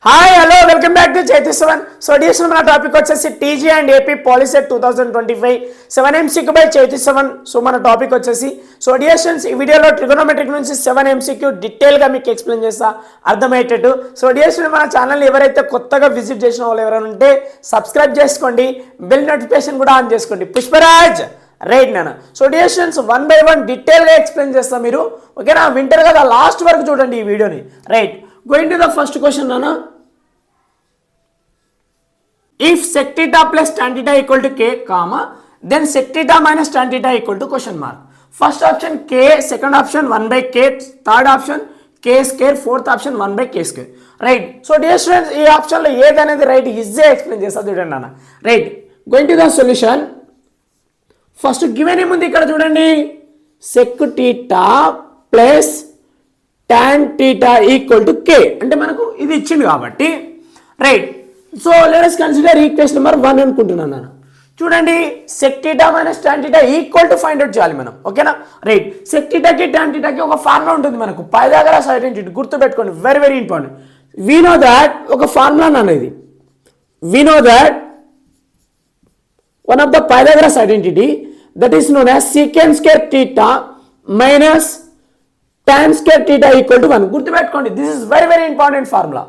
Hi hello welcome back to Chaitishwaran. So DSN మన టాపిక్ వచ్చేసి TG and AP Polycet 2025 7 MCQ by Chaitishwaran. So మన టాపిక్ వచ్చేసి సో డిఎస్ఎన్స్ ఈ వీడియోలో ట్రిగోనోమెట్రిక్ నుంచి 7 MCQ డీటెయిల్గా మీకు ఎక్స్ప్లెయిన్ చేస్తా అర్థమయ్యేటట్టు. సో డిఎస్ఎన్ మన ఛానల్ ఎవరైతే కొత్తగా విజిట్ చేసిన వాళ్ళు ఎవరైనా ఉంటే సబ్స్క్రైబ్ చేసుకోండి, బెల్ నోటిఫికేషన్ కూడా ఆన్ చేసుకోండి. పుష్పరాజ్ రైట్ నాన్న. సో డిఎస్ఎన్స్ 1 by 1 డీటెయిల్గా ఎక్స్ప్లెయిన్ చేస్తా, మీరు ఓకేనా? వింటారు కదా, లాస్ట్ వరకు చూడండి ఈ వీడియోని. Right, going to the first question నాన్న. If sec theta plus tan theta equal to k, comma, then sec theta minus tan theta equal to question mark. First option k, second option 1 by k, third option k square, fourth option 1 by k square. Right. So dear students, ఈ ఆప్షన్లో ఏదనేది right easy explain చేస్తా చూడండి అన్న. Right, going to the solution. First given ఏముంది ఇక్కడ చూడండి, sec theta plus tan theta equal to k అంటే మనకు ఇది ఇచ్చింది కాబట్టి right. So let us consider equation number 1 అనుకుంటున్నాను నేను. చూడండి, sec theta minus tan theta equal to find out చేయాలి మనం, ఓకేనా? రైట్, sec theta కి tan theta కి ఒక ఫార్ములా ఉంటుంది మనకు, పైథాగరస్ ఐడెంటిటీ గుర్తుపెట్టుకోండి, very very important. We know that ఒక ఫార్ములా అనేది, we know that one of the Pythagoras identity that is known as secant square theta minus tan square theta equal to 1. గుర్తుపెట్టుకోండి, this is very very important formula.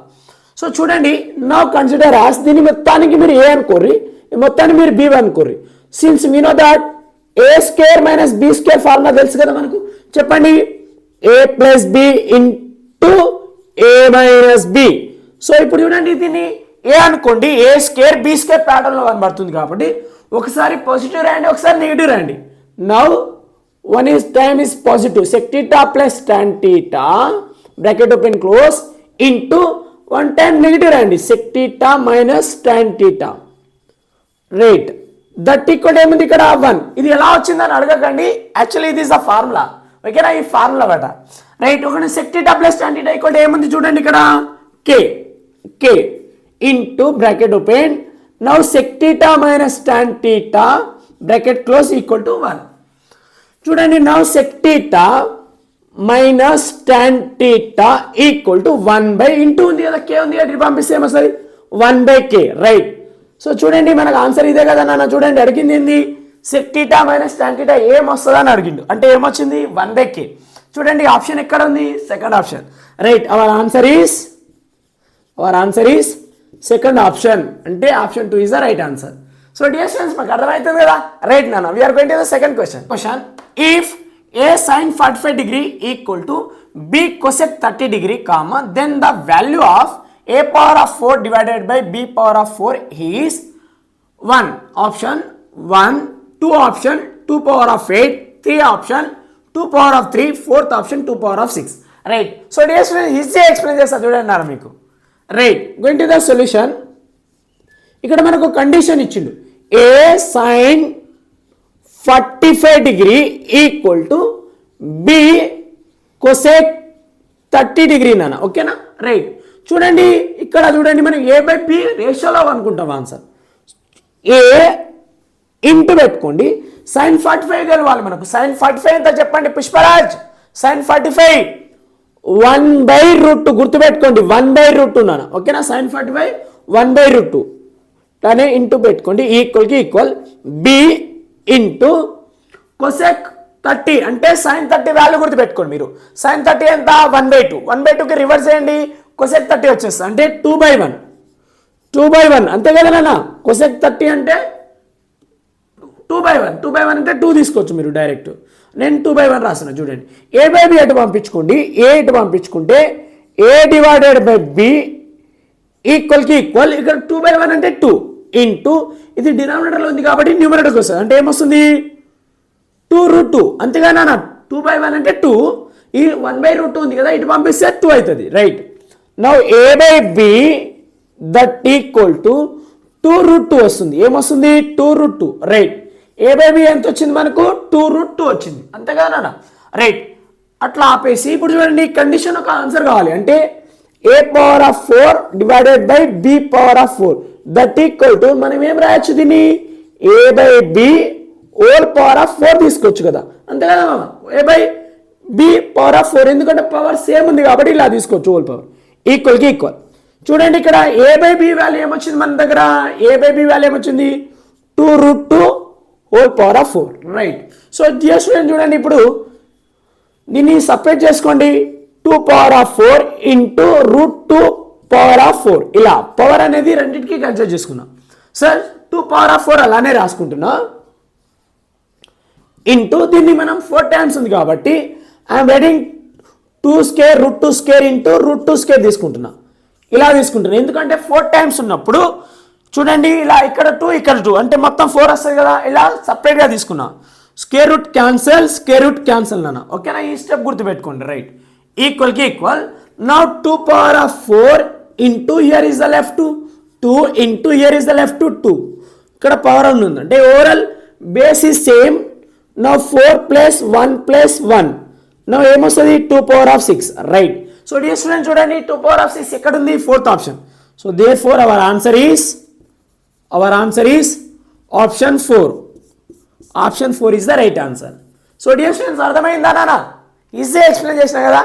So చూడండి, now consider as దీని మొత్తానికి మీరు A అనుకోర్రి, మొత్తాన్ని మీరు B అనుకోర్రి. Since we know that A square minus B square formula తెలుసు కదా మనకు, చెప్పండి, ఏ ప్లస్ బి ఇంటూ ఏ మైనస్ బి. సో ఇప్పుడు చూడండి, దీన్ని ఏ అనుకోండి, ఏ స్క్వేర్ బి స్క్వేర్ ప్యాటర్న్లో కనబడుతుంది కాబట్టి ఒకసారి పాజిటివ్ రాయండి, ఒకసారి నెగిటివ్ రాయండి. Now one is time is positive, sec theta plus tan theta bracket open close into 1 time negative రాయండి, sec theta minus tan theta. Right, that equal ఏముంది ఇక్కడ 1. ఇది ఎలా వచ్చిందని అడగకండి, యాక్చువల్లీ ఇది ఇస్ ద ఫార్ములా, ఓకేనా? ఈ ఫార్ములా బట. రైట్, ఒక sec theta plus tan theta equal ఏముంది చూడండి ఇక్కడ, k into bracket open, now sec theta minus tan theta bracket close equal to 1. చూడండి, now sec theta minus tan theta equal to 1 by into ఉంది కదా, కే ఉంది కదా, పంపిస్తే ఏమొస్తుంది 1 బై కే. రైట్, సో చూడండి మనకు ఆన్సర్ ఇదే కదా నాన్న. చూడండి, అడిగింది ఏంది, sec theta minus tan theta ఏమొస్తుంది అని అడిగిండు, అంటే ఏమొచ్చింది 1 బై కే. చూడండి, ఆప్షన్ ఎక్కడ ఉంది, second option. Right, our answer is second option, అంటే option 2 is the right answer. So dear students, మాకు అర్థమవుతుంది కదా. రైట్ నాన్న, we are going to the second question. If a sin 45 degree equal to b cosec 30 degree, comma, then the value of a power of 4 divided by b power of 4 is 1 option 1, 2 option 2 power of 8, 3 option 2 power of 3, 4th option 2 power of 6. Right, so dear students, easy explain చేస్తా చూడండి మీకు. Right, going to the solution. ఇక్కడ మనకు condition ఇచ్చిండు, a sin 45 degree equal to be cosec 30 degree నాన్న, ఓకేనా? Right, చూడండి ఇక్కడ చూడండి, మనం ఏ బై బి రేషియోలో అనుకుంటాం ఆన్సర్. ఏ ఇంటూ పెట్టుకోండి, సైన్ 45 కలవాలి మనకు. సైన్ 45 ఎంత చెప్పండి పుష్పరాజ్? సైన్ 45 1/√2 గుర్తుపెట్టుకోండి, 1/√2 నాన్న, ఓకేనా? సైన్ 45 1/√2 దానే ఇంటూ పెట్టుకోండి, ఈక్వల్ బి ఇంటూ కొసెక్ 30 అంటే సైన్ 30 వాల్యూ గుర్తుపెట్టుకోండి మీరు. సైన్ 30 ఎంత 1/2, 1/2కి రివర్స్ చేయండి, కొసెక్ 30 వచ్చేస్తుంది, అంటే 2/1 అంతే కదా నాన్న. కొసెక్ 30 అంటే 2/1 అంటే 2 తీసుకోవచ్చు మీరు డైరెక్ట్. నేను 2/1 రాసిన చూడండి. ఏ బై బి ఎటు పంపించుకోండి, ఏ ఇటు పంపించుకుంటే ఏ డివైడెడ్ బై బి ఈక్వల్కి ఈక్వల్, ఇక్కడ 2/1 అంటే 2 ఇంటూ ఇది డినామినేటర్లో ఉంది కాబట్టి న్యూమరేటర్కి వస్తుంది, అంటే ఏమొస్తుంది 2√2 అంతేగా నాన్న. 2/1 అంటే 2, ఈ 1/√2 ఉంది కదా, ఇటు పంపిస్తే 2 అవుతుంది. Right, now A by B that equal to 2√2 వస్తుంది, ఏమొస్తుంది 2√2. రైట్, ఏ బై బి ఎంత వచ్చింది మనకు 2√2 వచ్చింది, అంతేగా నాన్న. రైట్, అట్లా ఆపేసి ఇప్పుడు చూడండి, కండిషన్ ఒక ఆన్సర్ కావాలి, అంటే a power of 4 divided by b power of 4 that equal to మనం ఏం రాయొచ్చు దీన్ని, a by B whole power of 4 తీసుకోవచ్చు కదా, అంతే కదా మామ. a by B power of 4, ఎందుకంటే పవర్ సేమ్ ఉంది కాబట్టి ఇలా తీసుకోవచ్చు, హోల్ పవర్ ఈక్వల్. చూడండి ఇక్కడ ఏ బై బి వాల్యూ ఏమొచ్చింది మన దగ్గర, ఏ బై బి వాల్యూ ఏమొచ్చింది 2√2 రైట్. సో డియర్ స్టూడెంట్ చూడండి ఇప్పుడు దీన్ని సపరేట్ చేసుకోండి, 2⁴ ఇంటూ √2⁴ ఇలా పవర్ అనేది రెండింటికి కన్సిడర్ చేసుకున్నాం. సార్ 2⁴ అలానే రాసుకుంటున్నా ఇంటూ దీన్ని మనం 4 టైమ్స్ ఉంది కాబట్టి ఐఎమ్ వెయిటింగ్ 2² √2² ఇంటూ √2² తీసుకుంటున్నా, ఇలా తీసుకుంటున్నా. ఎందుకంటే 4 టైమ్స్ ఉన్నప్పుడు చూడండి ఇలా ఇక్కడ 2 ఇక్కడ 2 అంటే మొత్తం 4 వస్తుంది కదా, ఇలా సపరేట్గా తీసుకున్నా. స్క్వేర్ రూట్ క్యాన్సల్ నాన్న, ఓకేనా? ఈ స్టెప్ గుర్తుపెట్టుకోండి రైట్. ఈక్వల్కి equal. Now 2⁴ into here is the left 2 into here is the left 2. ఇక్కడ పవర్ ఉంది అంటే overall base is same. Now 4 + 1 + 1 now ఏమొస్తుంది 2⁴ రైట్. సో డియర్ స్టూడెంట్ చూడండి 2⁴ ఎక్కడ ఉంది, 4th option. So therefore our answer is option 4. Option 4 is the right answer. So dear students అర్థమైందా నాన్న? Easy explain చేసిన కదా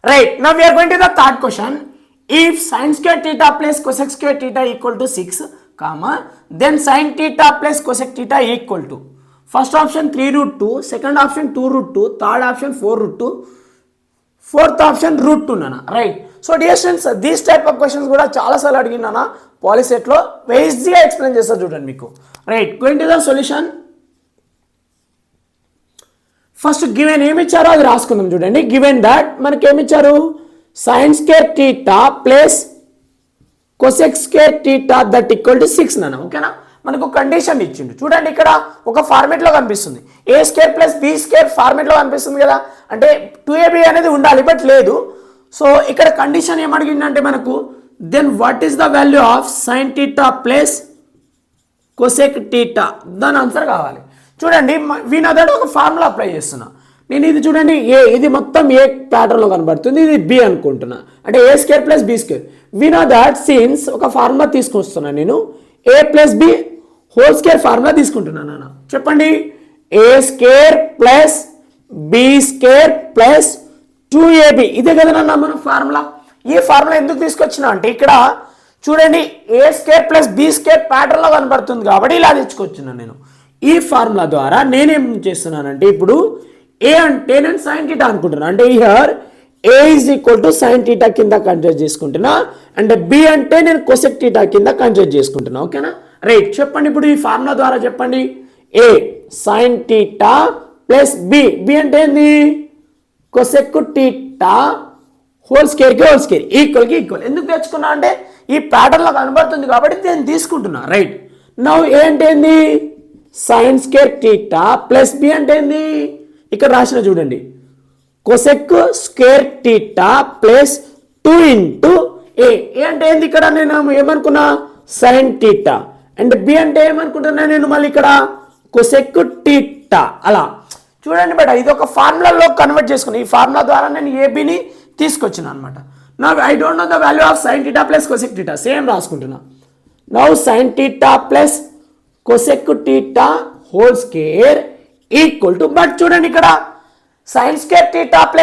right. Now we are going to the third question. If sin² θ + cosec² θ = 6, then sin θ + cosec θ equal to first option 3√2, second option 2√2, third option 4√2, fourth option √2 నాన్న right. So dear students these type of questions కూడా చాలాసార్లు అడిగినానా పాలిసెట్లో, ఈజీగా explain చేస్తారు చూడండి మీకు right. Going to the solution. First given ఏమి ఇచ్చారో అది రాసుకుందాం చూడండి. గివెన్ దట్ మనకి ఏమి ఇచ్చారు, sin² θ + cosec² θ that equal to 6 నాన్న, ఓకేనా? మనకు కండిషన్ ఇచ్చిండు చూడండి, ఇక్కడ ఒక ఫార్మేట్లో కనిపిస్తుంది a² + b² ఫార్మేట్లో కనిపిస్తుంది కదా, అంటే 2ab అనేది ఉండాలి బట్ లేదు. సో ఇక్కడ కండిషన్ ఏమడిగిందంటే మనకు then what is the value of sin θ + cosec θ, దాని ఆన్సర్ కావాలి. చూడండి వీనదట ఒక ఫార్ములా అప్లై చేస్తున్నా నేను. ఇది చూడండి ఇది మొత్తం ఏ ప్యాటర్న్లో కనబడుతుంది, ఇది బి అనుకుంటున్నా, అంటే a² + b². వీనో దట్ సిన్స్ ఒక ఫార్ములా తీసుకొస్తున్నా నేను, a + b² ఫార్ములా తీసుకుంటున్నాను నాన్న. చెప్పండి a² + b² + 2ab ఇదే కదా నాన్న మన ఫార్ములా. ఈ ఫార్ములా ఎందుకు తీసుకొచ్చినా అంటే ఇక్కడ చూడండి a² + b² ప్యాటర్న్లో కనబడుతుంది కాబట్టి ఇలా తెచ్చుకొచ్చున్నాను నేను. ఈ ఫార్ములా ద్వారా నేనేం చేస్తున్నానంటే ఇప్పుడు ఏ అంటే నేను sin θ అనుకుంటున్నాను, అంటే హియర్ a = sin θ కింద కన్సిడర్ చేసుకుంటున్నా, అంటే b అంటే నేను cosec θ కింద కన్సిడర్ చేసుకుంటున్నా, ఓకేనా రైట్. చెప్పండి ఇప్పుడు ఈ ఫార్ములా ద్వారా చెప్పండి a sin θ + b అంటే ఏంది cosec θ హోల్ స్క్వేర్కి ఈక్వల్కి ఈక్వల్. ఎందుకు తెచ్చుకున్నా అంటే ఈ ప్యాటర్న్లో కనబడుతుంది కాబట్టి నేను తీసుకుంటున్నా రైట్. నౌ ఏ అంటే ఏంది sin² θ + b అంటే ఏంది ఇక్కడ రాసిన చూడండి cosec² θ + 2 ఇంటూ a అంటే ఏంది ఇక్కడ నేను ఏమనుకున్నా sin θ, అండ్ b అంటే ఏమనుకుంటున్నా నేను మళ్ళీ ఇక్కడ cosec θ అలా. చూడండి బేట ఇది ఒక ఫార్ములాలో కన్వర్ట్ చేసుకుని ఈ ఫార్ములా ద్వారా నేను ఏబిని తీసుకొచ్చిన అనమాట. నా I don't know the value of sin θ + cosec θ same రాసుకుంటున్నా. Now sin θ + cosec θ whole square equal to, but చూడండి ఇక్కడ sin² θ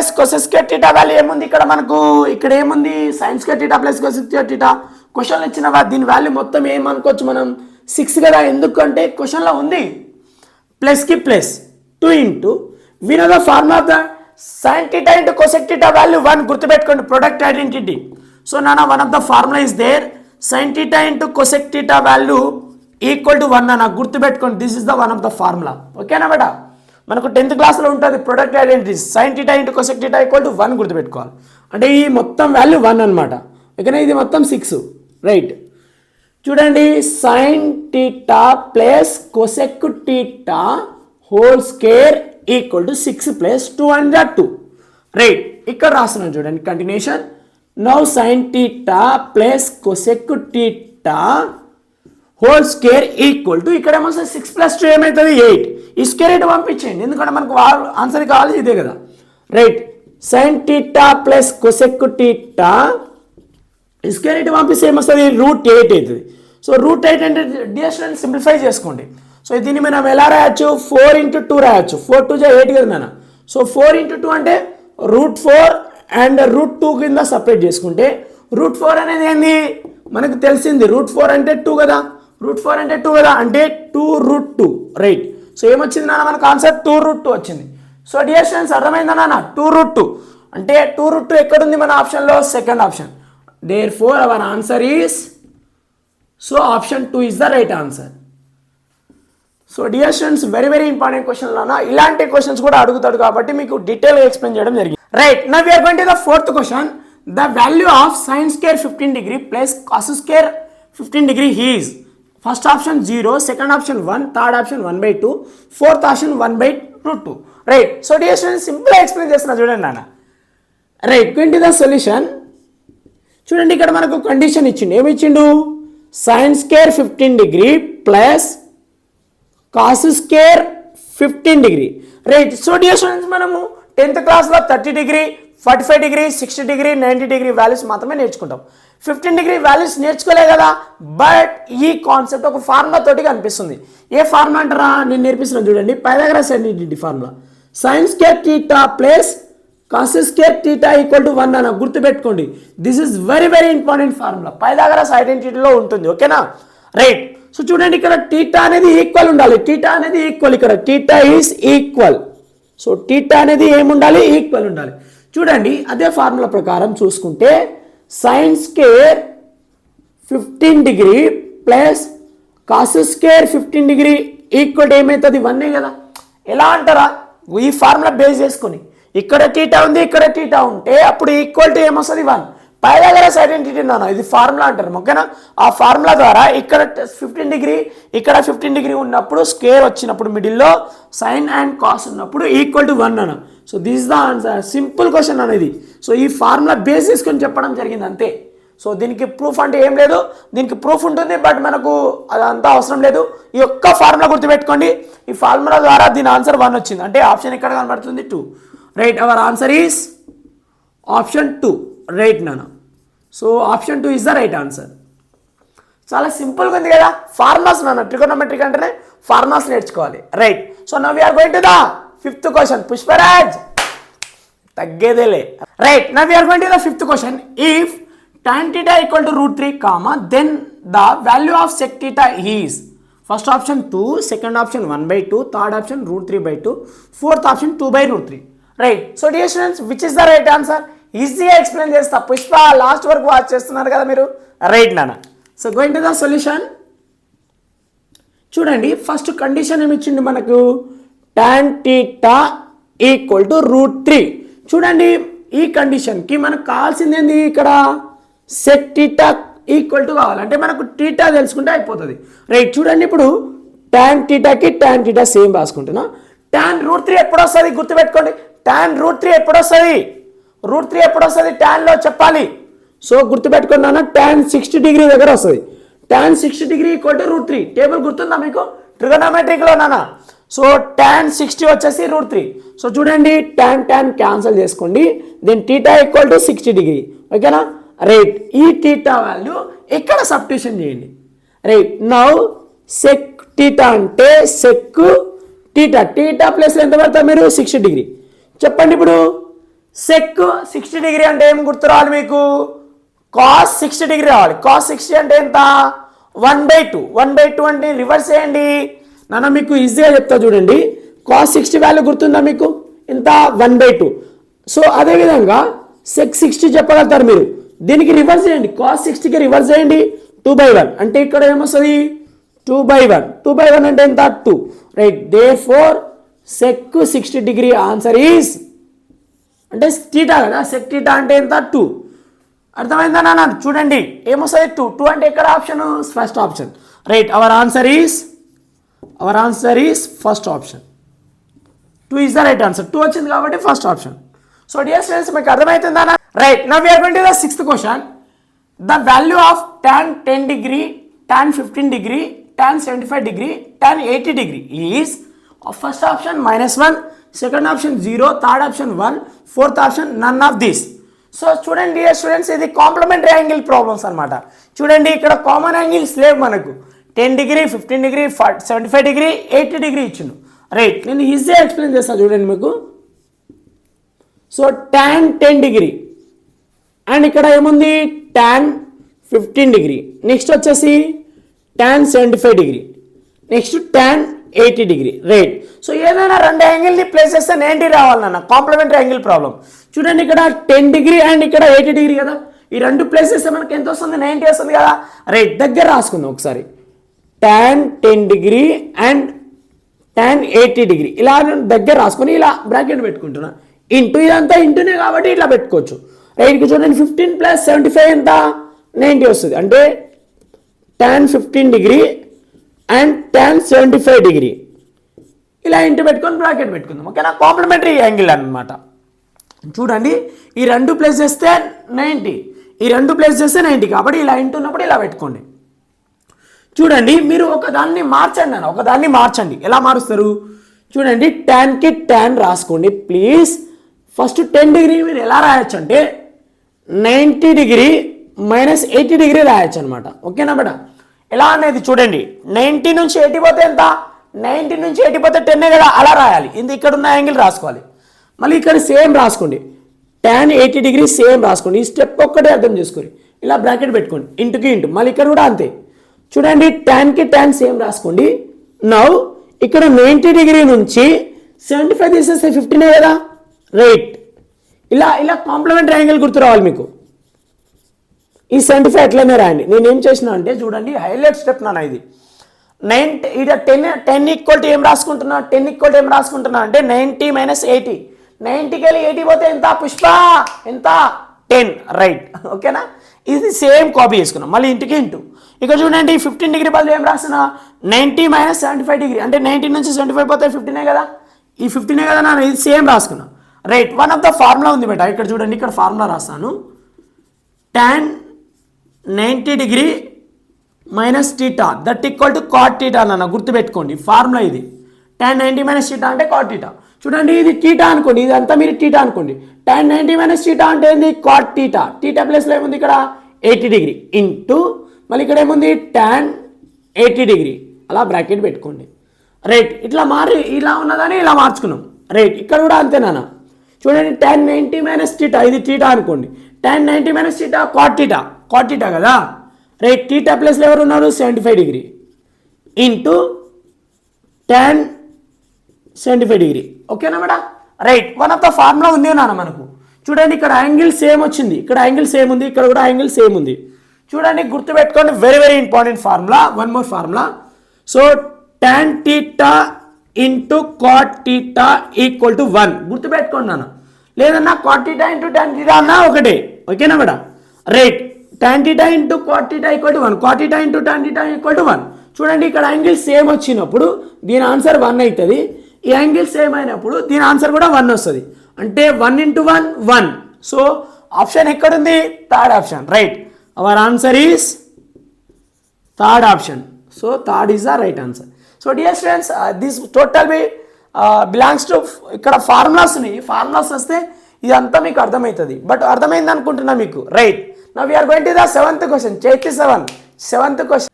+ cosec² θ వాల్యూ ఏముంది ఇక్కడ మనకు, ఇక్కడ ఏముంది sin² θ + cosec θ క్వశ్చన్లు ఇచ్చిన దీని వాల్యూ మొత్తం ఏమనుకోవచ్చు మనం 6 కదా, ఎందుకంటే క్వశ్చన్లో ఉంది ప్లస్కి plus 2 into we know the formula of the sin θ into cosec θ value 1 గుర్తుపెట్టుకోండి, ప్రొడక్ట్ ఐడెంటిటీ. సో నాన్న one of the formula is there sin θ into cosec θ value equal to 1 అన్న గుర్తుపెట్టుకోండి. This is the one of the formula, ఓకేనా బేట? మనకు 10th క్లాస్లో ఉంటుంది product identity sin θ into cosec θ equal to 1 గుర్తుపెట్టుకోవాలి, అంటే ఈ మొత్తం వాల్యూ 1 అనమాట, ఓకేనా? ఇది మొత్తం 6 రైట్. చూడండి sin θ + cosec θ whole square equal to 6 + 2 = 2 right. ఇక్కడ రాస్తున్నాను చూడండి continuation. Now sin θ + cosec θ whole square equal to ఇక్కడ ఏమో 6 + 2 ఏమవుతుంది 8. ఈ స్క్వేర్ ఇటు పంపించేయండి ఎందుకంటే మనకు ఆన్సర్ కావాలి ఇదే కదా రైట్. sin θ + cosec θ ఈ స్క్వేర్ ఇటు పంపిస్తే ఏమొస్తుంది √8 అవుతుంది. సో √8 అంటే డియర్ స్టూడెంట్ సింప్లిఫై చేసుకోండి. సో దీన్ని మనం ఎలా రాయొచ్చు 4 × 2 రాయొచ్చు, 4 × 2 = 8 కదా నాన్న. సో 4 × 2 అంటే √4 అండ్ √2 కింద సపరేట్ చేసుకుంటే √4 అనేది ఏంది మనకు తెలిసింది, √4 అంటే 2 కదా, √4 అంటే 2 కదా, అంటే 2√2 రైట్. సో ఏమొచ్చింది నాన్న మనకు ఆన్సర్ 2√2 వచ్చింది. సో డియర్ స్టూడెంట్స్ అర్థమైందా నాన్న, 2√2 అంటే 2√2 ఎక్కడుంది మన ఆప్షన్లో, second option. Therefore our answer is, so option 2 is the right answer. So dear students very very important question నాన్న, ఇలాంటి క్వశ్చన్స్ కూడా అడుగుతాడు కాబట్టి మీకు డీటెయిల్గా ఎక్స్ప్లెయిన్ చేయడం జరిగింది. Right, now we are going to the fourth question. The value of sin square 15 degree plus cos square 15 degree is, first option 0, second option 1, third option 1/2, fourth option 1/√2. Right. So dear students సింపుల్గా explain చేస్తున్నా చూడండి నాన్న. Right, going to the solution. చూడండి ఇక్కడ మనకు condition ఇచ్చిండు, ఏమి ఇచ్చిండు, sin square 15 degree plus cos square 15 degree. Right. So dear students మనము 10th క్లాస్లో 30 degree, 45 degree, 60 degree, 90 degree values మాత్రమే నేర్చుకుంటాం. 15 degree వాల్యూస్ నేర్చుకోలే కదా. బట్ ఈ కాన్సెప్ట్ ఒక ఫార్ములా తోటి కనిపిస్తుంది. ఏ ఫార్ములా అంటారా, నేను నేర్పిస్తున్నాను చూడండి, Pythagoras identity formula. sin square theta plus cos square theta equal to 1 అన్న గుర్తుపెట్టుకోండి. This is very very important formula, Pythagoras ఐడెంటిటీలో ఉంటుంది. ఓకేనా. రైట్. సో చూడండి ఇక్కడ టీటా అనేది ఈక్వల్ ఉండాలి, టీటా అనేది ఈక్వల్, ఇక్కడ theta is equal. So theta అనేది ఏముండాలి, ఈక్వల్ ఉండాలి. చూడండి అదే ఫార్ములా ప్రకారం చూసుకుంటే sin square 15 degree plus cos square 15 degree equal ఏమవుతుంది, 1 కదా. ఎలా అంటారా, ఈ ఫార్ములా బేస్ చేసుకొని ఇక్కడ టీటా ఉంది, ఇక్కడ టీటా ఉంటే అప్పుడు ఈక్వల్ టు ఏమొస్తుంది, 1. పైథాగరస్ ఐడెంటిటీ నాన్న, ఇది ఫార్ములా అంటారు. ఓకేనా. ఆ ఫార్ములా ద్వారా ఇక్కడ 15 degree, ఇక్కడ 15 degree ఉన్నప్పుడు స్క్వేర్ వచ్చినప్పుడు మిడిల్లో సైన్ అండ్ కాస్ ఉన్నప్పుడు ఈక్వల్ టు 1 అన్న. So this the answer, simple question అనేది. సో ఈ ఫార్ములా బేస్ చేసుకొని చెప్పడం జరిగింది అంతే. సో దీనికి ప్రూఫ్ అంటే ఏం లేదు, దీనికి ప్రూఫ్ ఉంటుంది బట్ మనకు అదంతా అవసరం లేదు. ఈ ఒక్క ఫార్ములా గుర్తుపెట్టుకోండి, ఈ ఫార్ములా ద్వారా దీని ఆన్సర్ 1 వచ్చింది, అంటే ఆప్షన్ ఇక్కడ కనబడుతుంది 2. Right, our answer is option 2. Right నాన్న. So option 2 is the right answer. చాలా సింపుల్గా ఉంది కదా. ఫార్ములాస్ నాన్న, ట్రిగోనోమెట్రిక్ అంటేనే ఫార్ములాస్ నేర్చుకోవాలి. Right. So now we are going to the fifth question. Pushparaj తగ్గేదేలే. Right, now we are going to the fifth question. If tan theta equal to √3 comma then the value of sec theta is, first option 2, second option 1/2, third option √3/2, fourth option 2/√3. Right. So dear students which is the right answer, ఈజీగా explain చేస్తా. Pushpa last వరకు watch చేస్తున్నారు కదా మీరు. Right నాన్న. So going to the solution. చూడండి first condition ఏమి ఇచ్చింది మనకు, tan theta ఈక్వల్ టు √3. చూడండి ఈ కండిషన్కి మనకు కావాల్సింది ఏంది, ఇక్కడ sec theta ఈక్వల్ టు కావాలంటే మనకు టీటా తెలుసుకుంటే అయిపోతుంది. రైట్. చూడండి ఇప్పుడు tan thetaకి tan theta సేమ్ రాసుకుంటున్నా. tan √3 ఎప్పుడు వస్తుంది గుర్తుపెట్టుకోండి, tan √3 ఎప్పుడు వస్తుంది, √3 ఎప్పుడు వస్తుంది ట్యాన్లో చెప్పాలి. సో గుర్తుపెట్టుకున్నాను, tan 60 degree దగ్గర వస్తుంది. tan 60 degree equal to √3 table గుర్తుందా మీకు ట్రిగోనోమెట్రిక్లో నాన్న. సో tan 60 వచ్చేసి √3. సో చూడండి tan క్యాన్సిల్ చేసుకోండి, then theta equal to 60 degree. ఓకేనా. రైట్. ఈ టీటా వాల్యూ ఇక్కడ సబ్స్టిట్యూషన్ చేయండి. రైట్. నౌ సెక్ టీటా అంటే సెక్ టీటా, టీటా ప్లస్లో ఎంత పడతా మీరు 60 degree. చెప్పండి ఇప్పుడు సెక్ 60 degree అంటే ఏం గుర్తు రావాలి మీకు, కాస్ 60 degree రావాలి. కాస్ 60 అంటే ఎంత, 1/2. 1/2 అంటే రివర్స్ చేయండి నాన్న, మీకు ఈజీగా చెప్తా చూడండి. కాస్ 60 వాల్యూ గుర్తుందా మీకు, ఇంత 1/2. సో అదేవిధంగా సెక్ 60 చెప్పగలుగుతారు మీరు, దీనికి రివర్స్ చేయండి, కాస్ 60కి రివర్స్ చేయండి 2/1 అంటే ఇక్కడ ఏమొస్తుంది 2/1. 2/1 అంటే ఎంత, 2. Right. Therefore sec 60 degree answer is, అంటే టీటా కదా, సెక్ టీటా అంటే ఎంత 2. అర్థమైందా నాన్న. చూడండి ఏమొస్తుంది 2 అంటే ఎక్కడ option, first option. Right. Our answer is first option. 2 is the right answer. 2 వచ్చింది కాబట్టి first option. So dear students మీకు అర్థమవుతుందా. Right. Now we are going to the sixth question. The value of tan 10 degree, tan 15 degree, tan 75 degree, tan 80 degree is, first option -1, second option 0, third option 1, fourth option none of this. So చూడండి dear students, ఇది complementary angle problems అనమాట. చూడండి ఇక్కడ common angles లేవు మనకు, 10 degree, 15 degree, 75 degree, 80 degree ఇచ్చిండు. Right. నేను ఈజీగా ఎక్స్ప్లెయిన్ చేస్తాను చూడండి మీకు. సో tan 10 degree అండ్ ఇక్కడ ఏముంది tan 15 డిగ్రీ, నెక్స్ట్ వచ్చేసి tan 75 degree, next tan 80 degree, right. So ఏదైనా రెండు యాంగిల్ని ప్లేస్ చేస్తే 90 రావాలన్న కాంప్లిమెంటరీ యాంగిల్ ప్రాబ్లం. చూడండి ఇక్కడ 10 డిగ్రీ అండ్ ఇక్కడ 80 డిగ్రీ కదా, ఈ రెండు ప్లేస్ చేస్తే మనకి ఎంత వస్తుంది 90 వస్తుంది కదా, రైట్. దగ్గర రాసుకుందాం ఒకసారి, tan 10 degree and tan 80 degree ఇలా దగ్గర రాసుకొని ఇలా బ్రాకెట్ పెట్టుకుంటున్నా, ఇంటూ ఇదంతా ఇంటూనే కాబట్టి ఇట్లా పెట్టుకోవచ్చు, రైట్. చూడండి 15 + 75 ఎంత 90 వస్తుంది, అంటే tan 15 degree and tan 75 degree ఇలా ఇంటూ పెట్టుకొని బ్రాకెట్ పెట్టుకుందాం, ఓకేనా. కాంప్లిమెంటరీ యాంగిల్ అన్నమాట. చూడండి ఈ రెండు ప్లేస్ చేస్తే 90, ఈ రెండు ప్లేస్ చేస్తే 90 కాబట్టి ఇలా ఇంటున్నప్పుడు ఇలా పెట్టుకోండి. చూడండి మీరు ఒకదాన్ని మార్చండి అన్న, ఒకదాన్ని మార్చండి. ఎలా మారుస్తారు చూడండి, ట్యాన్కి ట్యాన్ రాసుకోండి ప్లీజ్. ఫస్ట్ 10 డిగ్రీ మీరు ఎలా రాయొచ్చు అంటే 90 డిగ్రీ మైనస్ 80 డిగ్రీ రాయొచ్చు అనమాట, ఓకేనా బేట. ఎలా అనేది చూడండి, 90 నుంచి 80 పోతే ఎంత, 90 నుంచి 80 పోతే 10 కదా, అలా రాయాలి. ఇది ఇక్కడ ఉన్న యాంగిల్ రాసుకోవాలి. మళ్ళీ ఇక్కడ సేమ్ రాసుకోండి, tan 80 డిగ్రీ సేమ్ రాసుకోండి. ఈ స్టెప్ ఒక్కటే అర్థం చేసుకోండి, ఇలా బ్రాకెట్ పెట్టుకోండి, ఇంటుకి ఇంటూ. మళ్ళీ ఇక్కడ కూడా అంతే, చూడండి ట్యాన్కి ట్యాన్ సేమ్ రాసుకోండి. నౌ ఇక్కడ 90 డిగ్రీ నుంచి 75 తీసేస్తే 15 కదా, రైట్. ఇలా ఇలా కాంప్లిమెంటరీ యాంగిల్ గుర్తు రావాలి మీకు. ఈ 75 ఎట్లనే రాయండి. నేను ఏం చేసిన అంటే చూడండి, హైలైట్ స్టెప్ నాన్న ఇది. 90 ఇక్కడ 10 ఈక్వల్ టు ఏం రాసుకుంటున్నా, 10 ఈక్వల్ టు ఏం రాసుకుంటున్నా అంటే 90 మైనస్ 80. 90కి వెళ్ళి 80 పోతే ఎంత పుష్ప, ఎంత 10, రైట్, ఓకేనా. ఇది సేమ్ కాపీ చేసుకున్నాం, మళ్ళీ ఇంటికి ఇంటూ. ఇక్కడ చూడండి 15 డిగ్రీ బదులు ఏం రాస్తున్నా 90 మైనస్ 75 డిగ్రీ, అంటే 90 నుంచి 75 పోతే 15 కదా, ఈ 15 కదా నా, ఇది సేమ్ రాసుకున్నా, right. One of the formula ఉంది బేట, ఇక్కడ చూడండి ఇక్కడ ఫార్ములా రాస్తాను, tan 90 degree minus theta that equal to cot theta అన్న, గుర్తుపెట్టుకోండి ఫార్ములా ఇది. tan 90 మైనస్ టీటా అంటే కాట్ టీటా. చూడండి ఇది టీటా అనుకోండి, ఇదంతా మీరు టీటా అనుకోండి. tan 90 మైనస్ టీటా అంటే ఏంది, కాట్ టీటా. టీటా ప్లేస్లో ఏముంది ఇక్కడ 80 డిగ్రీ ఇంటూ, మళ్ళీ ఇక్కడ ఏముంది tan 80 డిగ్రీ, అలా బ్రాకెట్ పెట్టుకోండి, రైట్. ఇట్లా ఇలా ఉన్నదని ఇలా మార్చుకున్నాం, రైట్. ఇక్కడ కూడా అంతేనా, చూడండి tan 90 మైనస్ టీటా, ఇది టీటా అనుకోండి. tan 90 minus theta cot theta, cot theta కదా, రైట్. టీటా ప్లేస్లో ఎవరు ఉన్నారు 75 డిగ్రీ ఇంటూ tan 75 డిగ్రీ, ఓకేనా madam, right. One of the formula ఉంది నాన్న మనకు. చూడండి ఇక్కడ యాంగిల్ సేమ్ వచ్చింది, ఇక్కడ యాంగిల్ సేమ్ ఉంది, ఇక్కడ కూడా యాంగిల్ సేమ్ ఉంది. చూడండి గుర్తుపెట్టుకోండి, very very important formula. One more formula. So tan theta into cot theta equal to 1 గుర్తుపెట్టుకోండి నాన్న. లేదన్నా cot theta into tan theta అన్నా ఒకటే, ఓకేనా madam, right. tan theta into cot theta equal to 1, cot theta into tan theta equal to 1. చూడండి ఇక్కడ angle same వచ్చినప్పుడు దీని ఆన్సర్ 1 అవుతుంది, ఈ యాంగిల్ సేమ్ అయినప్పుడు దీని ఆన్సర్ కూడా 1 వస్తుంది, అంటే 1 ఇంటూ 1 1. సో ఆప్షన్ ఎక్కడుంది, third option, right. Our answer is third option. So third is the right answer. So dear students, this total belongs to, ఇక్కడ ఫార్ములాస్ ఉన్నాయి, ఫార్ములాస్ వస్తే ఇదంతా మీకు అర్థమవుతుంది. బట్ అర్థమైంది అనుకుంటున్నా మీకు, right. Now we are going to the 7th question, 7th question,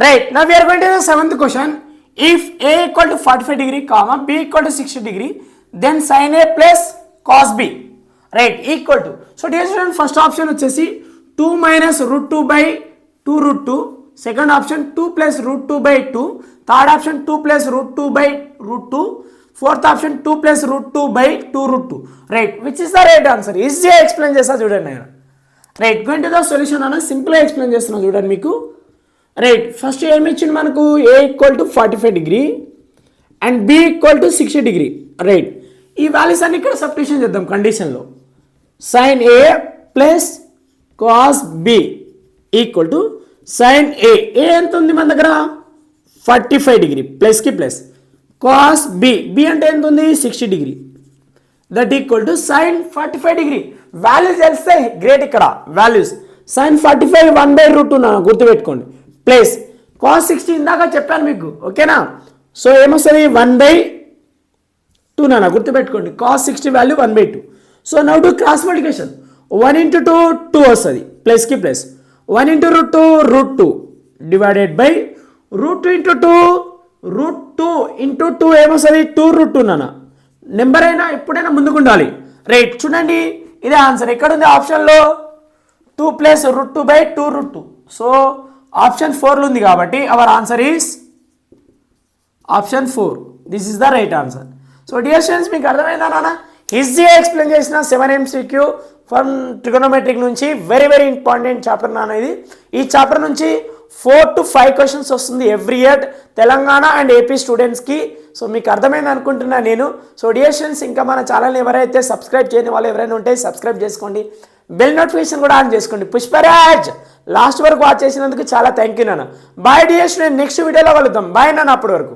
right. Now we are going to the 7th question. If A equal to 45 degree, comma B equal to 60 degree, then sin A plus cos B, right, equal to. So dear student, first option వచ్చేసి 2 minus root 2 by 2 root 2. Second option 2 plus root 2 by 2. Third option 2 plus root 2 by root 2. Fourth option 2 plus root 2 by 2 root 2. Right, which is the right answer? Easy explain చేస్తా చూడండి నేను. Right, going to the solution అన్న సింపుల్గా explain చేస్తున్నా చూడండి మీకు. Right, first ఏమి ఇచ్చింది మనకు, A equal to 45 degree and B equal to 60 degree, right. ఈ వాల్యూస్ అన్ని ఇక్కడ సబ్స్టిట్యూషన్ చేద్దాం కండిషన్లో. sin A plus cos B equal to sin A. ఏ ఎంత ఉంది మన దగ్గర 45 డిగ్రీ, ప్లస్కి ప్లస్. కాస్ B అంటే ఎంత ఉంది 60 degree, that equal to sin 45 degree. Values తెలిస్తే గ్రేట్. ఇక్కడ వాల్యూస్ sin 45 1/√2 గుర్తుపెట్టుకోండి, ప్లస్ కాస్ 60 ఇందాక చెప్పాను మీకు, ఓకేనా. సో ఏమొస్తుంది 1/2 నాన్న గుర్తుపెట్టుకోండి, cos 60 value 1/2. So now do cross multiplication, 1 into 2 2 వస్తుంది, ప్లస్కి plus. 1 into √2 divided by √2 into 2 √2 into 2 ఏమొస్తుంది 2√2 నాన్న. నెంబర్ అయినా ఎప్పుడైనా ముందుకు ఉండాలి, రైట్. చూడండి ఇదే ఆన్సర్ ఎక్కడ ఉంది ఆప్షన్లో, 2 plus root 2 by 2 root 2. So option 4 ఉంది కాబట్టి our answer is option 4. This is the right answer. So dear students, మీకు అర్థమైందా నాన్న? ఈజీగా ఎక్స్ప్లెయిన్ చేసిన 7 MCQ ఫ్రమ్ ట్రిగోనోమెట్రిక్ నుంచి వెరీ వెరీ ఇంపార్టెంట్ చాప్టర్ నాన్న ఇది. ఈ చాప్టర్ నుంచి 4 to 5 క్వశ్చన్స్ వస్తుంది every year Telangana and AP స్టూడెంట్స్కి. సో మీకు అర్థమైంది అనుకుంటున్నా నేను. సో డియర్ స్టూడెంట్స్, ఇంకా మన ఛానల్ని ఎవరైతే సబ్స్క్రైబ్ చేయని వాళ్ళు ఎవరైనా ఉంటే సబ్స్క్రైబ్ చేసుకోండి, బెల్ నోటిఫికేషన్ కూడా ఆన్ చేసుకోండి. పుష్పరాజ్ లాస్ట్ వరకు వాచ్ చేసినందుకు చాలా థ్యాంక్ యూ నాన్న. బాయ్ డియర్ స్టూడెంట్, నెక్స్ట్ వీడియోలో కలుద్దాం. బాయ్ నాన్న, అప్పటి వరకు.